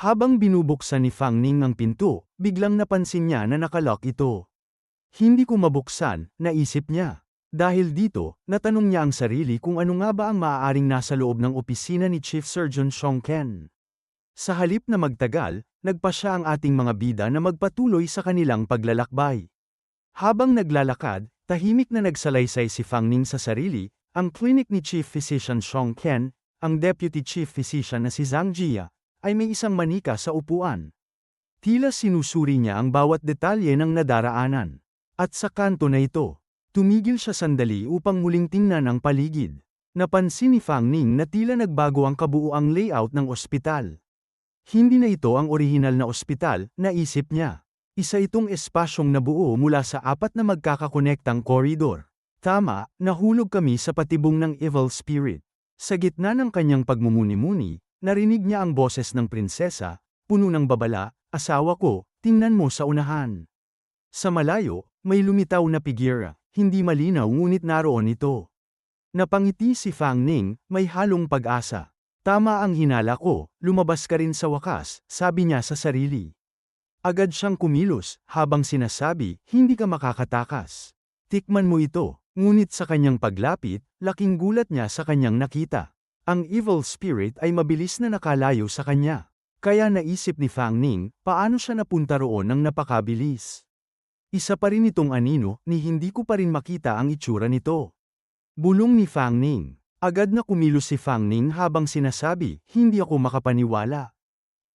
Habang binubuksan ni Fang Ning ang pinto, biglang napansin niya na nakalock ito. Hindi ko mabuksan, naisip niya. Dahil dito, natanong niya ang sarili kung ano nga ba ang maaaring nasa loob ng opisina ni Chief Surgeon Song Ken. Sa halip na magtagal, nagpa siya ang ating mga bida na magpatuloy sa kanilang paglalakbay. Habang naglalakad, tahimik na nagsalaysay si Fang Ning sa sarili, ang clinic ni Chief Physician Song Ken, ang Deputy Chief Physician na si Zhang Jia, ay may isang manika sa upuan. Tila sinusuri niya ang bawat detalye ng nadaraanan. At sa kanto na ito, tumigil siya sandali upang muling tingnan ang paligid. Napansin ni Fang Ning na tila nagbago ang kabuuang layout ng ospital. Hindi na ito ang orihinal na ospital, naisip niya. Isa itong espasyong nabuo mula sa apat na magkakakonektang koridor. Tama, nahulog kami sa patibong ng evil spirit. Sa gitna ng kanyang pagmumuni-muni, narinig niya ang boses ng prinsesa, puno ng babala, "Asawa ko, tingnan mo sa unahan." Sa malayo, may lumitaw na figura, hindi malinaw ngunit naroon ito. Napangiti si Fang Ning, may halong pag-asa. "Tama ang hinala ko, lumabas ka rin sa wakas," sabi niya sa sarili. Agad siyang kumilos, habang sinasabi, "Hindi ka makakatakas. Tikman mo ito." Ngunit sa kanyang paglapit, laking gulat niya sa kanyang nakita. Ang evil spirit ay mabilis na nakalayo sa kanya. Kaya naisip ni Fang Ning, paano siya napunta roon ng napakabilis. Isa pa rin itong anino, ni hindi ko pa rin makita ang itsura nito. Bulong ni Fang Ning. Agad na kumilos si Fang Ning habang sinasabi, "Hindi ako makapaniwala.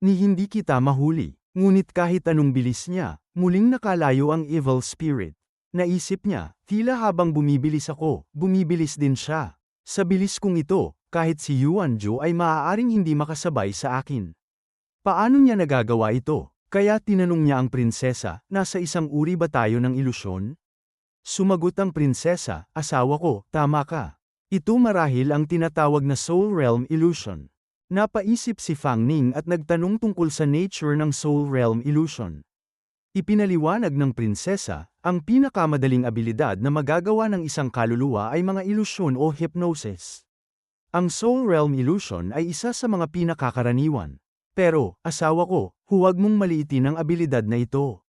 Ni hindi kita mahuli." Ngunit kahit anong bilis niya, muling nakalayo ang evil spirit. Naisip niya, tila habang bumibilis ako, bumibilis din siya. Sa bilis kong ito, kahit si Yuanju ay maaaring hindi makasabay sa akin. Paano niya nagagawa ito? Kaya tinanong niya ang prinsesa, "Nasa isang uri ba tayo ng ilusyon?" Sumagot ang prinsesa, "Asawa ko, tama ka. Ito marahil ang tinatawag na Soul Realm Illusion." Napaisip si Fang Ning at nagtanong tungkol sa nature ng Soul Realm Illusion. Ipinaliwanag ng prinsesa, ang pinakamadaling abilidad na magagawa ng isang kaluluwa ay mga ilusyon o hypnosis. Ang Soul Realm Illusion ay isa sa mga pinakakaraniwan. Pero, asawa ko, huwag mong maliitin ang abilidad na ito.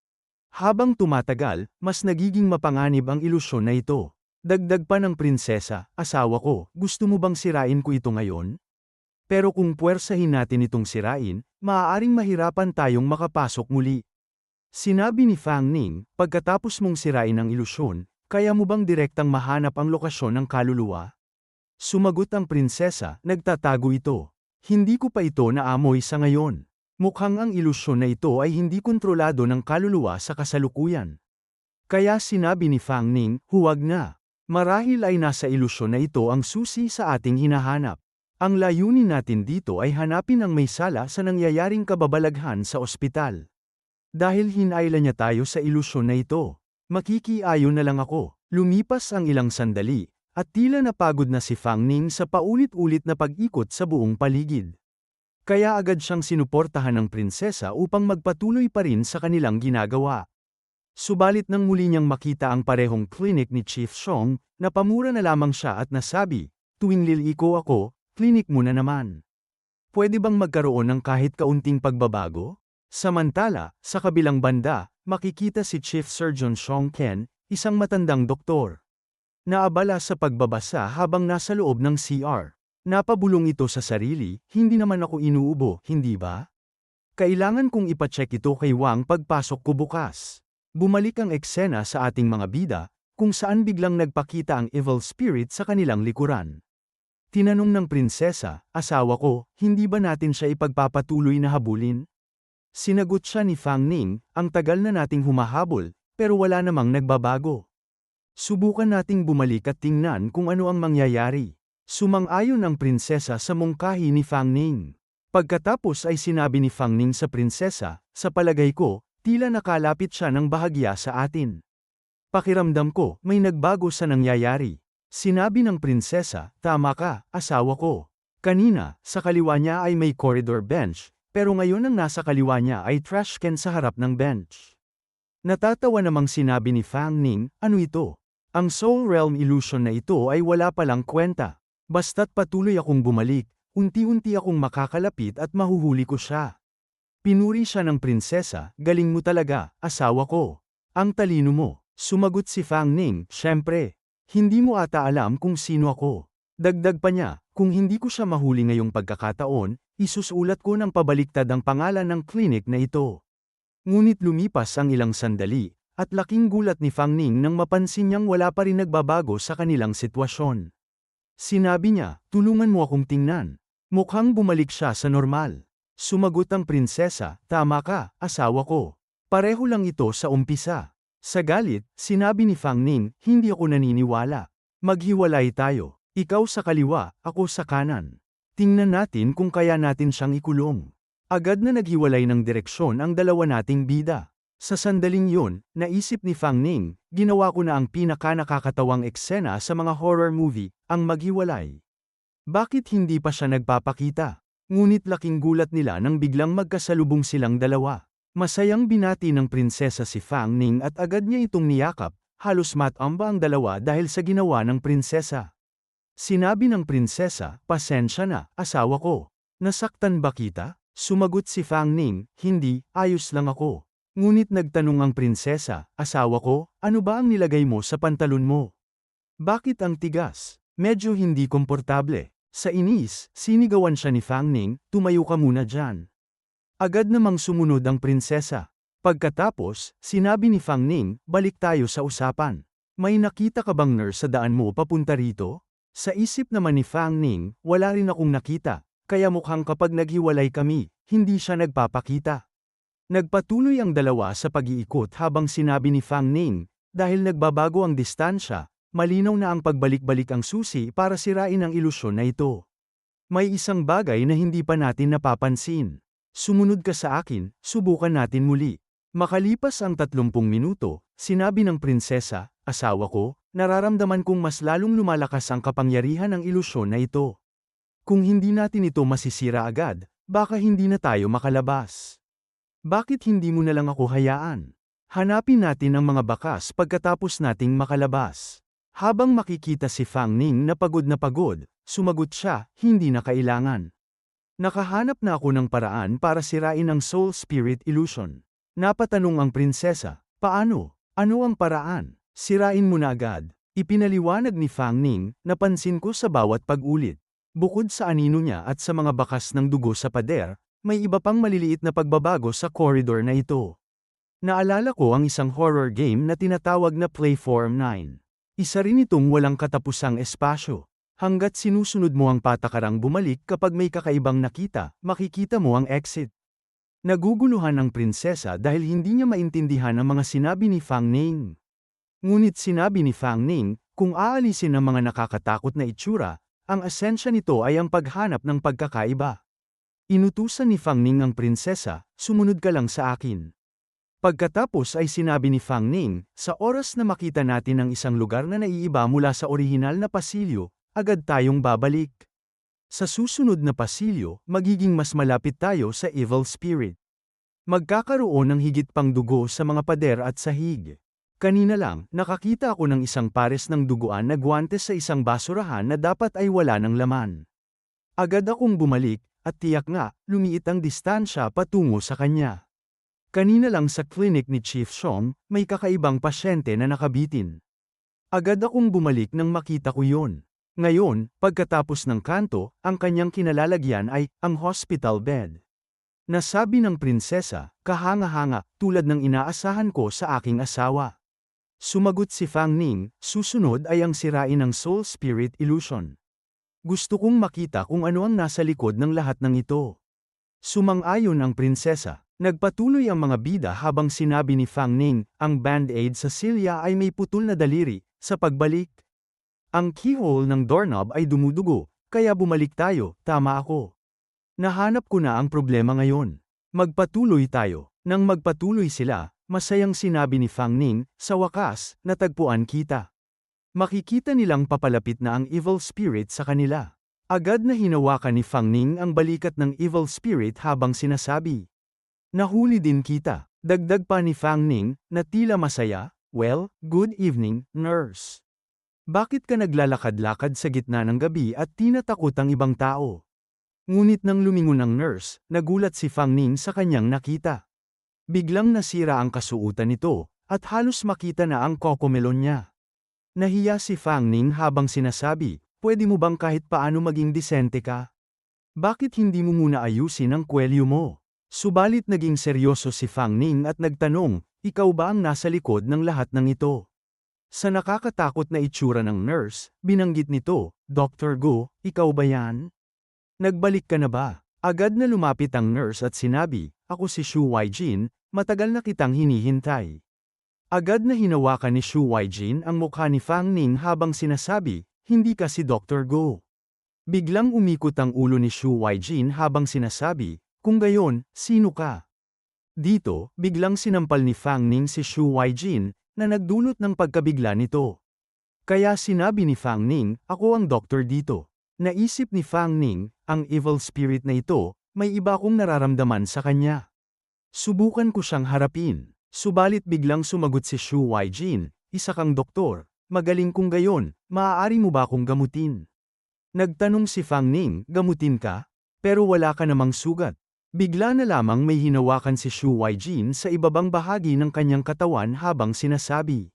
Habang tumatagal, mas nagiging mapanganib ang ilusyon na ito. Dagdag pa ng prinsesa, "Asawa ko, gusto mo bang sirain ko ito ngayon? Pero kung puwersahin natin itong sirain, maaaring mahirapan tayong makapasok muli." Sinabi ni Fang Ning, "Pagkatapos mong sirain ang ilusyon, kaya mo bang direktang mahanap ang lokasyon ng kaluluwa?" Sumagot ang prinsesa, "Nagtatago ito. Hindi ko pa ito naamoy sa ngayon. Mukhang ang ilusyon na ito ay hindi kontrolado ng kaluluwa sa kasalukuyan." Kaya sinabi ni Fang Ning, "Huwag na. Marahil ay nasa ilusyon na ito ang susi sa ating hinahanap. Ang layunin natin dito ay hanapin ang may sala sa nangyayaring kababalaghan sa ospital. Dahil hinayla niya tayo sa ilusyon na ito, makikiayon na lang ako." Lumipas ang ilang sandali, at tila napagod na si Fang Ning sa paulit-ulit na pag-ikot sa buong paligid. Kaya agad siyang sinuportahan ng prinsesa upang magpatuloy pa rin sa kanilang ginagawa. Subalit nang muli niyang makita ang parehong clinic ni Chief Song, napamura na lamang siya at nasabi, "Tuwing liliko ako, clinic mo na naman. Pwede bang magkaroon ng kahit kaunting pagbabago?" Samantala, sa kabilang banda, makikita si Chief Surgeon Song Ken, isang matandang doktor. Naabala sa pagbabasa habang nasa loob ng CR. Napabulong ito sa sarili, "Hindi naman ako inuubo, hindi ba? Kailangan kong ipacheck ito kay Wang pagpasok ko bukas." Bumalik ang eksena sa ating mga bida, kung saan biglang nagpakita ang evil spirit sa kanilang likuran. Tinanong ng prinsesa, "Asawa ko, hindi ba natin siya ipagpapatuloy na habulin?" Sinagot siya ni Fang Ning, "Ang tagal na nating humahabol, pero wala namang nagbabago. Subukan nating bumalik at tingnan kung ano ang mangyayari." Sumang-ayon ang prinsesa sa mungkahi ni Fang Ning. Pagkatapos ay sinabi ni Fang Ning sa prinsesa, "Sa palagay ko, tila nakalapit siya ng bahagya sa atin. Pakiramdam ko, may nagbago sa nangyayari." Sinabi ng prinsesa, "Tama ka, asawa ko. Kanina, sa kaliwa niya ay may corridor bench, pero ngayon ang nasa kaliwa niya ay trash can sa harap ng bench." Natatawa namang sinabi ni Fang Ning, "Ano ito? Ang Soul Realm Illusion na ito ay wala palang kwenta. Basta't patuloy akong bumalik, unti-unti akong makakalapit at mahuhuli ko siya." Pinuri siya ng prinsesa, galing mo talaga, asawa ko. Ang talino mo. Sumagot si Fang Ning, syempre. Hindi mo ata alam kung sino ako. Dagdag pa niya, kung hindi ko siya mahuli ngayong pagkakataon, isusulat ko ng pabaliktad ang pangalan ng klinik na ito. Ngunit lumipas ang ilang sandali, at laking gulat ni Fang Ning nang mapansin niyang wala pa rin nagbabago sa kanilang sitwasyon. Sinabi niya, tulungan mo akong tingnan. Mukhang bumalik siya sa normal. Sumagot ang prinsesa, tama ka, asawa ko. Pareho lang ito sa umpisa. Sa galit, sinabi ni Fang Ning, hindi ako naniniwala. Maghiwalay tayo. Ikaw sa kaliwa, ako sa kanan. Tingnan natin kung kaya natin siyang ikulong. Agad na naghiwalay ng direksyon ang dalawa nating bida. Sa sandaling yun, naisip ni Fang Ning, ginawa ko na ang pinaka-nakakatawang eksena sa mga horror movie, ang maghiwalay. Bakit hindi pa siya nagpapakita? Ngunit laking gulat nila nang biglang magkasalubong silang dalawa. Masayang binati ng prinsesa si Fang Ning at agad niya itong niyakap, halos matamba ang dalawa dahil sa ginawa ng prinsesa. Sinabi ng prinsesa, pasensya na, asawa ko. Nasaktan ba kita? Sumagot si Fang Ning, hindi, ayos lang ako. Ngunit nagtanong ang prinsesa, asawa ko, ano ba ang nilagay mo sa pantalon mo? Bakit ang tigas? Medyo hindi komportable. Sa inis, sinigawan siya ni Fang Ning, tumayo ka muna dyan. Agad namang sumunod ang prinsesa. Pagkatapos, sinabi ni Fang Ning, balik tayo sa usapan. May nakita ka bang nurse sa daan mo papunta rito? Sa isip naman ni Fang Ning, wala rin akong nakita, kaya mukhang kapag naghiwalay kami, hindi siya nagpapakita. Nagpatuloy ang dalawa sa pag-iikot habang sinabi ni Fang Ning, dahil nagbabago ang distansya, malinaw na ang pagbalik-balik ang susi para sirain ang ilusyon na ito. May isang bagay na hindi pa natin napapansin. Sumunod ka sa akin, subukan natin muli. Makalipas ang 30 minuto, sinabi ng prinsesa, asawa ko, nararamdaman kong mas lalong lumalakas ang kapangyarihan ng ilusyon na ito. Kung hindi natin ito masisira agad, baka hindi na tayo makalabas. Bakit hindi mo na lang ako hayaan? Hanapin natin ang mga bakas pagkatapos nating makalabas. Habang makikita si Fang Ning na pagod, sumagot siya, hindi na kailangan. Nakahanap na ako ng paraan para sirain ang soul spirit illusion. Napatanong ang prinsesa, paano? Ano ang paraan? Sirain mo na agad. Ipinaliwanag ni Fang Ning, napansin ko sa bawat pag-ulit. Bukod sa anino niya at sa mga bakas ng dugo sa pader, may iba pang maliliit na pagbabago sa corridor na ito. Naalala ko ang isang horror game na tinatawag na Playform 9. Isa rin itong walang katapusang espasyo. Hanggat sinusunod mo ang patakarang bumalik kapag may kakaibang nakita, makikita mo ang exit. Naguguluhan ang prinsesa dahil hindi niya maintindihan ang mga sinabi ni Fang Ning. Ngunit sinabi ni Fang Ning, kung aalisin ang mga nakakatakot na itsura, ang esensya nito ay ang paghanap ng pagkakaiba. Inutusan ni Fang Ning ang prinsesa, sumunod ka lang sa akin. Pagkatapos ay sinabi ni Fang Ning, sa oras na makita natin ang isang lugar na naiiba mula sa orihinal na pasilyo, agad tayong babalik. Sa susunod na pasilyo, magiging mas malapit tayo sa evil spirit. Magkakaroon ng higit pang dugo sa mga pader at sahig. Kanina lang, nakakita ako ng isang pares ng duguan na guwantes sa isang basurahan na dapat ay wala ng laman. Agad akong bumalik, at tiyak nga, lumiit ang distansya patungo sa kanya. Kanina lang sa klinik ni Chief Song, may kakaibang pasyente na nakabitin. Agad akong bumalik nang makita ko yon. Ngayon, pagkatapos ng kanto, ang kanyang kinalalagyan ay ang hospital bed. Nasabi ng prinsesa, kahanga-hanga, tulad ng inaasahan ko sa aking asawa. Sumagot si Fang Ning, susunod ay ang sirain ng soul spirit illusion. Gusto kong makita kung ano ang nasa likod ng lahat ng ito. Sumang-ayon ang prinsesa. Nagpatuloy ang mga bida habang sinabi ni Fang Ning, ang band-aid sa silya ay may putol na daliri, sa pagbalik. Ang keyhole ng doorknob ay dumudugo, kaya bumalik tayo, tama ako. Nahanap ko na ang problema ngayon. Magpatuloy tayo. Nang magpatuloy sila, masayang sinabi ni Fang Ning, sa wakas, natagpuan kita. Makikita nilang papalapit na ang evil spirit sa kanila. Agad na hinawakan ni Fang Ning ang balikat ng evil spirit habang sinasabi, nahuli din kita. Dagdag pa ni Fang Ning, na tila masaya, well, good evening, nurse. Bakit ka naglalakad-lakad sa gitna ng gabi at tinatakot ang ibang tao? Ngunit nang lumingon ang nurse, nagulat si Fang Ning sa kanyang nakita. Biglang nasira ang kasuotan nito, at halos makita na ang kokomelon niya. Nahiya si Fang Ning habang sinasabi, "Pwede mo bang kahit paano maging disente ka? Bakit hindi mo muna ayusin ang kwelyo mo?" Subalit naging seryoso si Fang Ning at nagtanong, "Ikaw ba ang nasa likod ng lahat ng ito?" Sa nakakatakot na itsura ng nurse, binanggit nito, "Dr. Go, ikaw ba yan? Nagbalik ka na ba?" Agad na lumapit ang nurse at sinabi, "Ako si Shu Weijin, matagal na kitang hinihintay." Agad na hinawakan ni Shu Weijin ang mukha ni Fang Ning habang sinasabi, "Hindi ka si Dr. Go." Biglang umikot ang ulo ni Shu Weijin habang sinasabi, "Kung gayon, sino ka?" Dito, biglang sinampal ni Fang Ning si Shu Weijin, na nagdulot ng pagkabigla nito. Kaya sinabi ni Fang Ning, "Ako ang doktor dito." Naisip ni Fang Ning, ang evil spirit na ito, may iba akong nararamdaman sa kanya. Subukan ko siyang harapin. Subalit biglang sumagot si Shu Weijin, "Isa kang doktor, magaling kung gayon, maaari mo ba akong gamutin?" Nagtanong si Fang Ning, "Gamutin ka? Pero wala ka namang sugat." Bigla na lamang may hinawakan si Shu Weijin sa ibabang bahagi ng kanyang katawan habang sinasabi,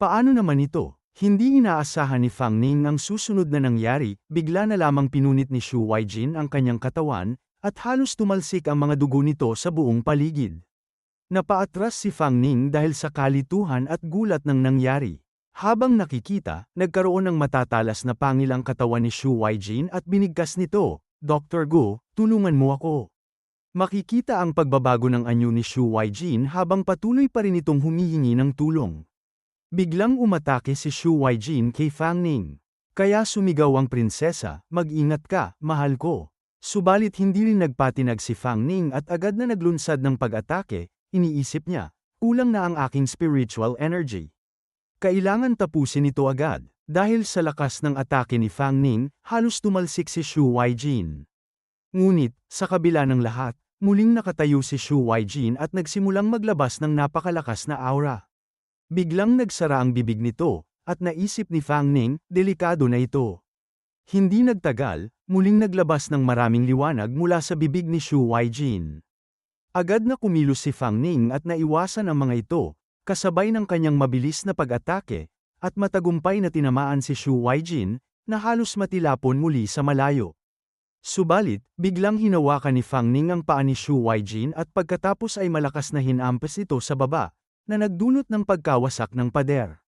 "Paano naman ito?" Hindi inaasahan ni Fang Ning ang susunod na nangyari, bigla na lamang pinunit ni Shu Weijin ang kanyang katawan, at halos tumalsik ang mga dugo nito sa buong paligid. Napaatras si Fang Ning dahil sa kalituhan at gulat ng nangyari. Habang nakikita, nagkaroon ng matatalas na pangil ang katawan ni Shu Weijin at binigkas nito, "Dr. Go, tulungan mo ako." Makikita ang pagbabago ng anyo ni Shu Weijin habang patuloy pa rin itong humihingi ng tulong. Biglang umatake si Shu Weijin kay Fang Ning. Kaya sumigaw ang prinsesa, "Mag-ingat ka, mahal ko." Subalit hindi rin nagpatinag si Fang Ning at agad na naglunsad ng pag-atake, iniisip niya, "Kulang na ang aking spiritual energy. Kailangan tapusin ito agad." Dahil sa lakas ng atake ni Fang Ning, halos tumalsik si Shu Weijin. Ngunit, sa kabila ng lahat, muling nakatayo si Shu Weijin at nagsimulang maglabas ng napakalakas na aura. Biglang nagsara ang bibig nito, at naisip ni Fang Ning, delikado na ito. Hindi nagtagal, muling naglabas ng maraming liwanag mula sa bibig ni Shu Weijin. Agad na kumilos si Fang Ning at naiwasan ang mga ito, kasabay ng kanyang mabilis na pag-atake, at matagumpay na tinamaan si Shu Weijin, na halos matilapon muli sa malayo. Subalit, biglang hinawakan ni Fang Ning ang paa ni Shu Weijin at pagkatapos ay malakas na hinampas ito sa baba, na nagdulot ng pagkawasak ng pader.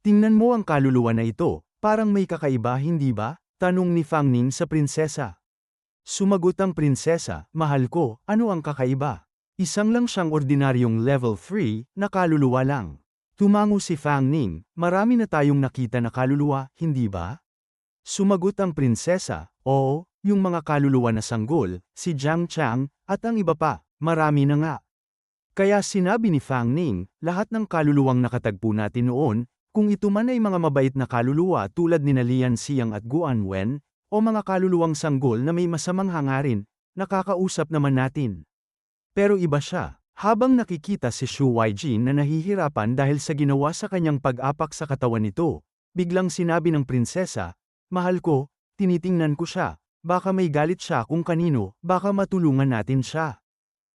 "Tingnan mo ang kaluluwa na ito, parang may kakaiba hindi ba?" tanong ni Fang Ning sa prinsesa. Sumagot ang prinsesa, "Mahal ko, ano ang kakaiba? Isang lang siyang ordinaryong level 3 na kaluluwa lang." Tumango si Fang Ning, "Marami na tayong nakita na kaluluwa, hindi ba?" Sumagot ang prinsesa, "Oo, yung mga kaluluwa na sanggol, si Jiang Chang, at ang iba pa, marami na nga." Kaya sinabi ni Fang Ning, "Lahat ng kaluluwang nakatagpo natin noon, kung ito man ay mga mabait na kaluluwa tulad ni Lian Xiang at Guan Wen, o mga kaluluwang sanggol na may masamang hangarin, nakakausap naman natin. Pero iba siya." Habang nakikita si Shu Weijin na nahihirapan dahil sa ginawa sa kanyang pag-apak sa katawan nito, biglang sinabi ng prinsesa, "Mahal ko, tinitingnan ko siya. Baka may galit siya kung kanino, baka matulungan natin siya."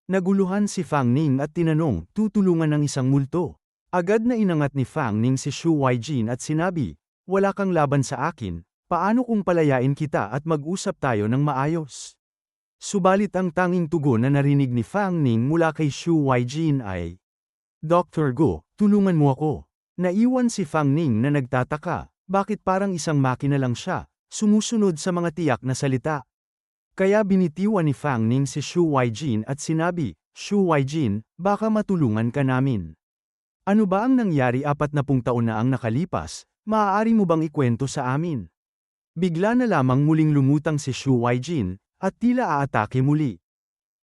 Naguluhan si Fang Ning at tinanong, "Tutulungan ng isang multo?" Agad na inangat ni Fang Ning si Shu Weijin at sinabi, "Wala kang laban sa akin, paano kung palayain kita at mag-usap tayo ng maayos?" Subalit ang tanging tugon na narinig ni Fang Ning mula kay Shu Weijin ay, "Dr. Go, tulungan mo ako." Naiwan si Fang Ning na nagtataka, bakit parang isang makina lang siya, sumusunod sa mga tiyak na salita. Kaya binitiwan ni Fang Ning si Shu Weijin at sinabi, "Shu Weijin, baka matulungan ka namin. Ano ba ang nangyari 40 taon na ang nakalipas, maaari mo bang ikwento sa amin?" Bigla na lamang muling lumutang si Shu Weijin, at tila aatake muli.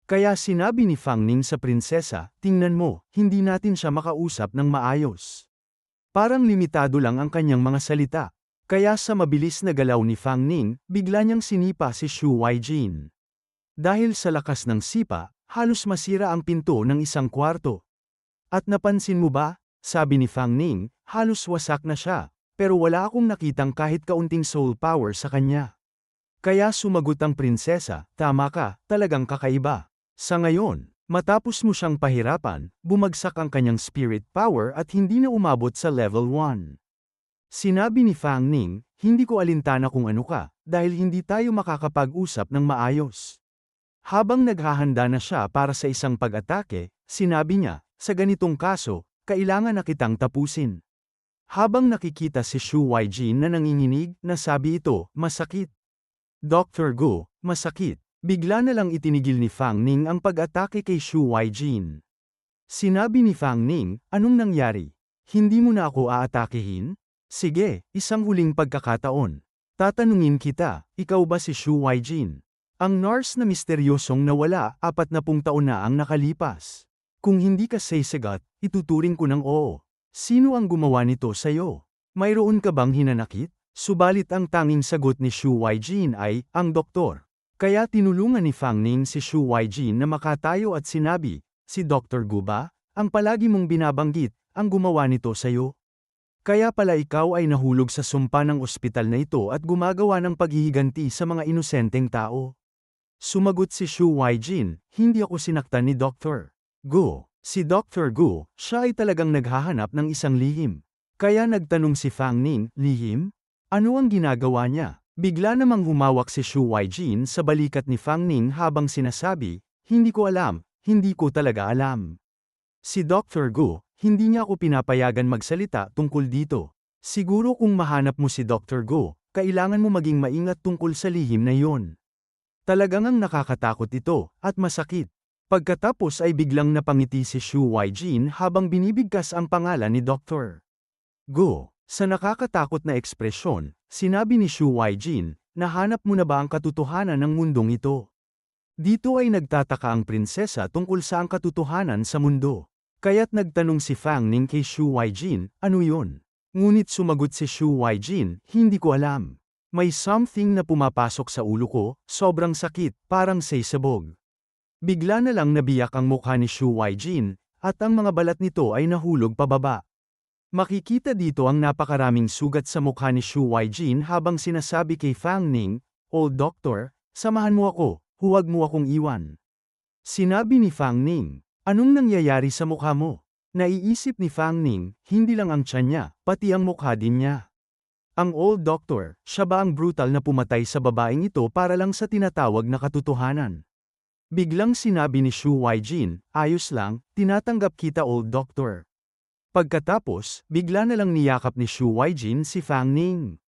Kaya sinabi ni Fang Ning sa prinsesa, "Tingnan mo, hindi natin siya makausap ng maayos. Parang limitado lang ang kanyang mga salita." Kaya sa mabilis na galaw ni Fang Ning, bigla niyang sinipa si Shu Weijin. Dahil sa lakas ng sipa, halos masira ang pinto ng isang kwarto. "At napansin mo ba?" sabi ni Fang Ning, "halos wasak na siya, pero wala akong nakitang kahit kaunting soul power sa kanya." Kaya sumagot ang prinsesa, tama ka, talagang kakaiba. Sa ngayon, matapos mo siyang pahirapan, bumagsak ang kanyang spirit power at hindi na umabot sa level 1. Sinabi ni Fang Ning, hindi ko alintana kung ano ka, dahil hindi tayo makakapag-usap ng maayos. Habang naghahanda na siya para sa isang pag-atake, sinabi niya, sa ganitong kaso, kailangan na kitang tapusin. Habang nakikita si Shu Weijin na nanginginig, nasabi ito, masakit. Dr. Gu, masakit. Bigla na lang itinigil ni Fang Ning ang pag-atake kay Shu Weijin. Sinabi ni Fang Ning, anong nangyari? Hindi mo na ako aatakehin? Sige, isang huling pagkakataon. Tatanungin kita, ikaw ba si Shu Weijin? Ang nurse na misteryosong nawala, 40 taon na ang nakalipas. Kung hindi ka sasagot, ituturing ko ng oo. Sino ang gumawa nito sa'yo? Mayroon ka bang hinanakit? Subalit ang tanging sagot ni Shu Weijin ay, ang doktor. Kaya tinulungan ni Fang Ning si Shu Weijin na makatayo at sinabi, si Dr. Gu ba? Ang palagi mong binabanggit, ang gumawa nito sa'yo? Kaya pala ikaw ay nahulog sa sumpa ng ospital na ito at gumagawa ng paghihiganti sa mga inosenteng tao. Sumagot si Shu Weijin, hindi ako sinaktan ni Dr. Gu. Si Dr. Gu, siya ay talagang naghahanap ng isang lihim. Kaya nagtanong si Fang Ning, lihim? Ano ang ginagawa niya? Bigla namang humawak si Shu Weijin sa balikat ni Fang Ning habang sinasabi, hindi ko alam, hindi ko talaga alam. Si Dr. Gu, hindi niya ako pinapayagan magsalita tungkol dito. Siguro kung mahanap mo si Dr. Gu, kailangan mo maging maingat tungkol sa lihim na iyon. Talagang ang nakakatakot ito, at masakit. Pagkatapos ay biglang napangiti si Shu Weijin habang binibigkas ang pangalan ni Dr. Gu. Sa nakakatakot na ekspresyon, sinabi ni Shu Weijin, nahanap mo na ba ang katotohanan ng mundong ito? Dito ay nagtataka ang prinsesa tungkol sa ang katotohanan sa mundo. Kaya't nagtanong si Fang Ning kay Shu Weijin, ano yun? Ngunit sumagot si Shu Weijin, hindi ko alam. May something na pumapasok sa ulo ko, sobrang sakit, parang saysabog. Bigla na lang nabiyak ang mukha ni Shu Weijin, at ang mga balat nito ay nahulog pababa. Makikita dito ang napakaraming sugat sa mukha ni Shu Weijin habang sinasabi kay Fang Ning, Old Doctor, samahan mo ako, huwag mo akong iwan. Sinabi ni Fang Ning, anong nangyayari sa mukha mo? Naiisip ni Fang Ning, hindi lang ang tiyan niya, pati ang mukha din niya. Ang Old Doctor, siya ba ang brutal na pumatay sa babaeng ito para lang sa tinatawag na katotohanan? Biglang sinabi ni Shu Weijin, ayos lang, tinatanggap kita Old Doctor. Pagkatapos, bigla na lang niyakap ni Shu Weijin si Fang Ning.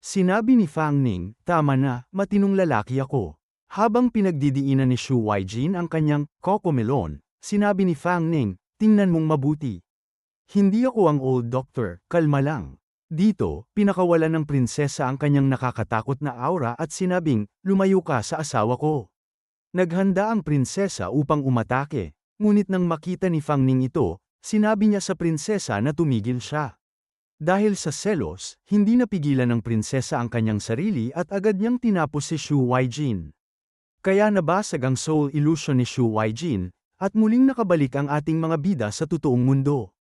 Sinabi ni Fang Ning, tama na, matinong lalaki ako. Habang pinagdidiinan ni Shu Weijin ang kanyang kokomelon, sinabi ni Fang Ning, tingnan mong mabuti. Hindi ako ang Old Doctor, kalma lang. Dito, pinakawalan ng prinsesa ang kanyang nakakatakot na aura at sinabing, lumayo ka sa asawa ko. Naghanda ang prinsesa upang umatake, ngunit nang makita ni Fang Ning ito, sinabi niya sa prinsesa na tumigil siya. Dahil sa selos, hindi napigilan ng prinsesa ang kanyang sarili at agad niyang tinapos si Shu Weijin. Kaya nabasag ang soul illusion ni Shu Weijin, at muling nakabalik ang ating mga bida sa totoong mundo.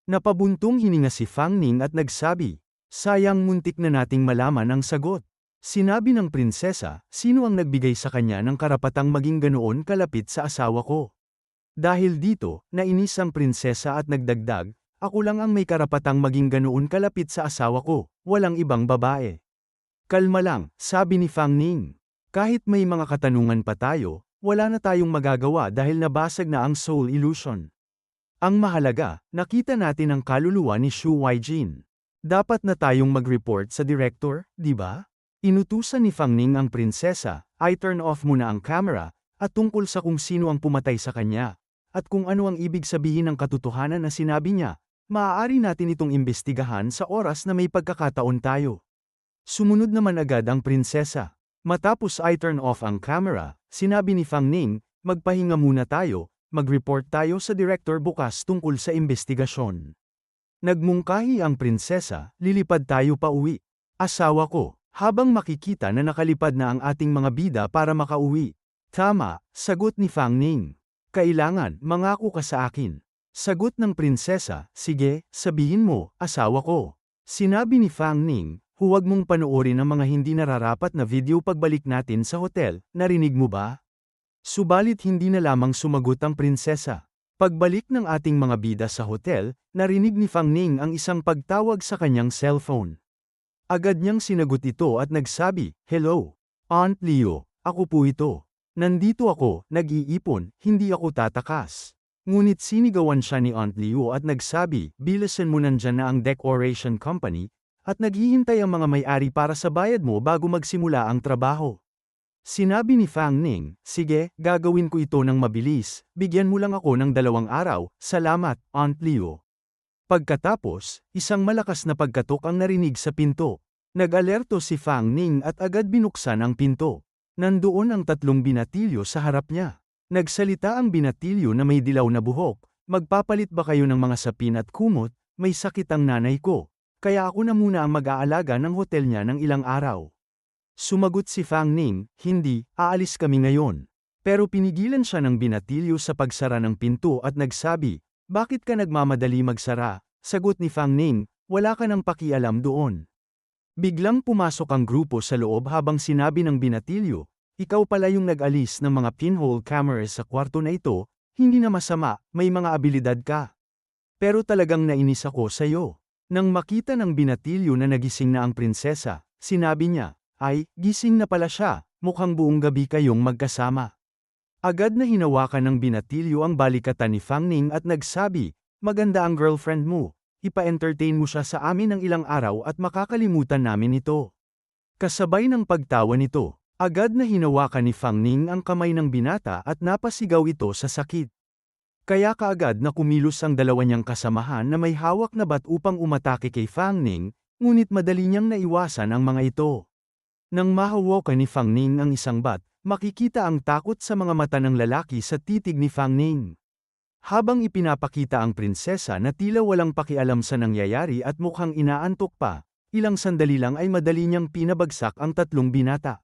Napabuntong hininga si Fang Ning at nagsabi, sayang muntik na nating malaman ang sagot. Sinabi ng prinsesa, sino ang nagbigay sa kanya ng karapatang maging ganoon kalapit sa asawa ko? Dahil dito, nainis ang prinsesa at nagdagdag, ako lang ang may karapatang maging ganoon kalapit sa asawa ko, walang ibang babae. Kalma lang, sabi ni Fang Ning. Kahit may mga katanungan pa tayo, wala na tayong magagawa dahil nabasag na ang soul illusion. Ang mahalaga, nakita natin ang kaluluwa ni Shu Weijin. Dapat na tayong mag-report sa director, di ba? Inutusan ni Fang Ning ang prinsesa, I turn off muna ang camera, at tungkol sa kung sino ang pumatay sa kanya. At kung ano ang ibig sabihin ng katotohanan na sinabi niya, maaari natin itong imbestigahan sa oras na may pagkakataon tayo. Sumunod naman agad ang prinsesa. Matapos I turn off ang camera, sinabi ni Fang Ning, magpahinga muna tayo, mag-report tayo sa director bukas tungkol sa imbestigasyon. Nagmungkahi ang prinsesa, lilipad tayo pa uwi. Asawa ko, habang makikita na nakalipad na ang ating mga bida para makauwi. Tama, sagot ni Fang Ning. Kailangan, mangako ka sa akin. Sagot ng prinsesa, sige, sabihin mo, asawa ko. Sinabi ni Fang Ning, huwag mong panoorin ang mga hindi nararapat na video pagbalik natin sa hotel, narinig mo ba? Subalit hindi na lamang sumagot ang prinsesa. Pagbalik ng ating mga bida sa hotel, narinig ni Fang Ning ang isang pagtawag sa kanyang cellphone. Agad niyang sinagot ito at nagsabi, "Hello, Aunt Leo, ako po ito. Nandito ako, nag-iipon, hindi ako tatakas." Ngunit sinigawan siya ni Aunt Leo at nagsabi, "Bilisan mo, nandyan na ang decoration company, at naghihintay ang mga may-ari para sa bayad mo bago magsimula ang trabaho." Sinabi ni Fang Ning, "Sige, gagawin ko ito ng mabilis, bigyan mo lang ako ng 2 araw, salamat, Aunt Leo." Pagkatapos, isang malakas na pagkatok ang narinig sa pinto. Nag-alerto si Fang Ning at agad binuksan ang pinto. Nandoon ang 3 binatilyo sa harap niya. Nagsalita ang binatilyo na may dilaw na buhok, "Magpapalit ba kayo ng mga sapin at kumot? May sakit ang nanay ko, kaya ako na muna ang mag-aalaga ng hotel niya ng ilang araw." Sumagot si Fang Ning, "Hindi, aalis kami ngayon." Pero pinigilan siya ng binatilyo sa pagsara ng pinto at nagsabi, "Bakit ka nagmamadali magsara?" Sagot ni Fang Ning, "Wala ka nang pakialam doon." Biglang pumasok ang grupo sa loob habang sinabi ng binatilyo, "Ikaw pala yung nag-alis ng mga pinhole cameras sa kwarto na ito, hindi na masama, may mga abilidad ka. Pero talagang nainis ako sa'yo." Nang makita ng binatilyo na nagising na ang prinsesa, sinabi niya, "Ay, gising na pala siya, mukhang buong gabi kayong magkasama." Agad na hinawakan ng binatilyo ang balikatan ni Fang Ning at nagsabi, "Maganda ang girlfriend mo, ipa-entertain mo siya sa amin ng ilang araw at makakalimutan namin ito." Kasabay ng pagtawa nito, agad na hinawakan ni Fang Ning ang kamay ng binata at napasigaw ito sa sakit. Kaya kaagad na kumilos ang 2 niyang kasamahan na may hawak na bat upang umatake kay Fang Ning, ngunit madali niyang naiwasan ang mga ito. Nang mahawakan ni Fang Ning ang isang bat, makikita ang takot sa mga mata ng lalaki sa titig ni Fang Ning. Habang ipinapakita ang prinsesa na tila walang pakialam sa nangyayari at mukhang inaantok pa, ilang sandali lang ay madali niyang pinabagsak ang 3 binata.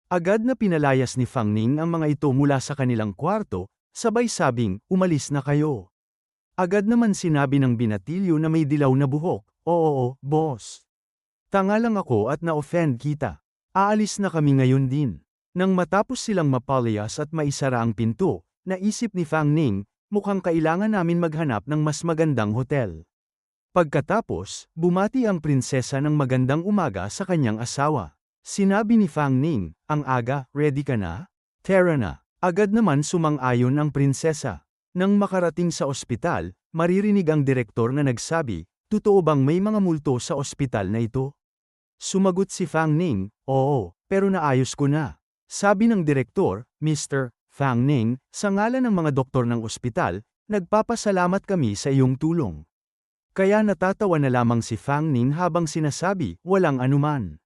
Agad na pinalayas ni Fang Ning ang mga ito mula sa kanilang kwarto, sabay sabing, "Umalis na kayo." Agad naman sinabi ng binatilyo na may dilaw na buhok, "Oo, boss. Tanga lang ako at na-offend kita. Aalis na kami ngayon din." Nang matapos silang mapalayas at maisara ang pinto, naisip ni Fang Ning, "Mukhang kailangan namin maghanap ng mas magandang hotel." Pagkatapos, bumati ang prinsesa ng magandang umaga sa kanyang asawa. Sinabi ni Fang Ning, "Ang aga, ready ka na? Tara na." Agad naman sumang-ayon ang prinsesa. Nang makarating sa ospital, maririnig ang direktor na nagsabi, "Totoo bang may mga multo sa ospital na ito?" Sumagot si Fang Ning, "Oo, pero naayos ko na." Sabi ng direktor, "Mr. Fang Ning, sa ngalan ng mga doktor ng ospital, nagpapasalamat kami sa iyong tulong." Kaya natatawa na lamang si Fang Ning habang sinasabi, "Walang anuman."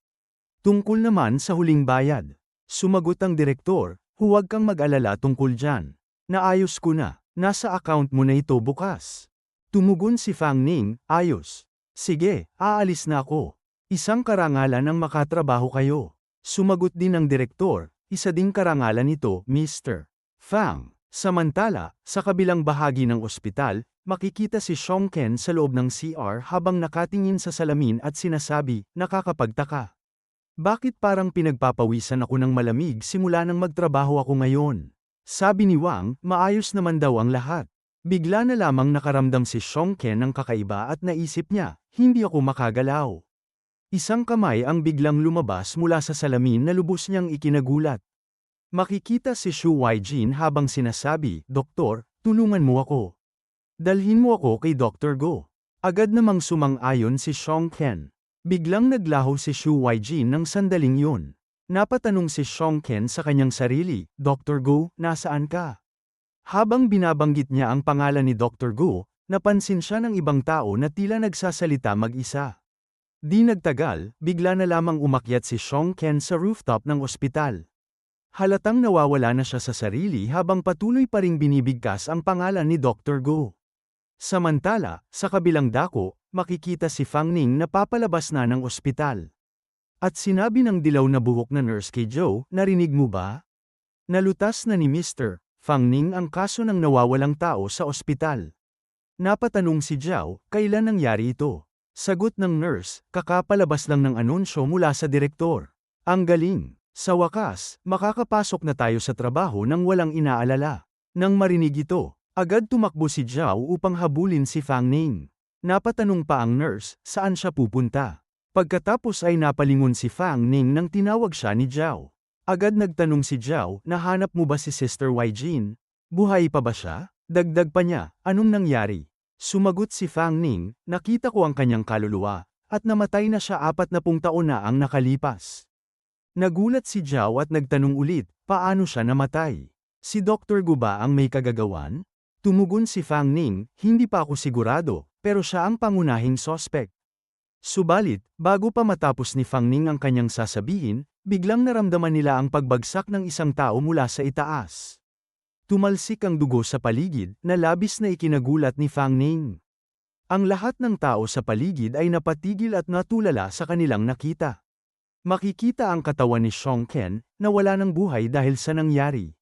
Tungkol naman sa huling bayad, sumagot ang direktor, "Huwag kang mag-alala tungkol dyan. Naayos ko na, nasa account mo na ito bukas." Tumugon si Fang Ning, "Ayos. Sige, aalis na ako. Isang karangalan ang makatrabaho kayo." Sumagot din ang direktor, "Isa ding karangalan ito, Mr. Fang." Samantala, sa kabilang bahagi ng ospital, makikita si Xiong Ken sa loob ng CR habang nakatingin sa salamin at sinasabi, "Nakakapagtaka. Bakit parang pinagpapawisan ako ng malamig simula nang magtrabaho ako ngayon?" Sabi ni Wang, "Maayos naman daw ang lahat." Bigla na lamang nakaramdam si Xiong Ken ng kakaiba at naisip niya, "Hindi ako makagalaw." Isang kamay ang biglang lumabas mula sa salamin na lubos niyang ikinagulat. Makikita si Shu Weijin habang sinasabi, "Doktor, tulungan mo ako. Dalhin mo ako kay Dr. Go." Agad namang sumang-ayon si Xiong Ken. Biglang naglaho si Shu Weijin ng sandaling yun. Napatanong si Xiong Ken sa kanyang sarili, "Dr. Go, nasaan ka?" Habang binabanggit niya ang pangalan ni Dr. Go, napansin siya ng ibang tao na tila nagsasalita mag-isa. Di nagtagal, bigla na lamang umakyat si Xiong Ken sa rooftop ng ospital. Halatang nawawala na siya sa sarili habang patuloy pa ring binibigkas ang pangalan ni Dr. Go. Samantala, sa kabilang dako, makikita si Fang Ning na papalabas na ng ospital. At sinabi ng dilaw na buhok na nurse kay Joe, "Narinig mo ba? Nalutas na ni Mr. Fang Ning ang kaso ng nawawalang tao sa ospital." Napatanong si Zhao, "Kailan nangyari ito?" Sagot ng nurse, kakapalabas lang ng anunsyo mula sa direktor. Ang galing! Sa wakas, makakapasok na tayo sa trabaho nang walang inaalala. Nang marinig ito, agad tumakbo si Zhao upang habulin si Fang Ning. Napatanong pa ang nurse, saan siya pupunta. Pagkatapos ay napalingon si Fang Ning nang tinawag siya ni Zhao. Agad nagtanong si Zhao, nahanap mo ba si Sister Wai Jin? Buhay pa ba siya? Dagdag pa niya, anong nangyari? Sumagot si Fang Ning, nakita ko ang kanyang kaluluwa, at namatay na siya 40 taon na ang nakalipas. Nagulat si Zhao at nagtanong ulit, paano siya namatay? Si Dr. Gu ba ang may kagagawan? Tumugon si Fang Ning, hindi pa ako sigurado, pero siya ang pangunahing sospek. Subalit, bago pa matapos ni Fang Ning ang kanyang sasabihin, biglang naramdaman nila ang pagbagsak ng isang tao mula sa itaas. Tumalsik ang dugo sa paligid, na labis na ikinagulat ni Fang Ning. Ang lahat ng tao sa paligid ay napatigil at natulala sa kanilang nakita. Makikita ang katawan ni Xiong Ken, na wala ng buhay dahil sa nangyari.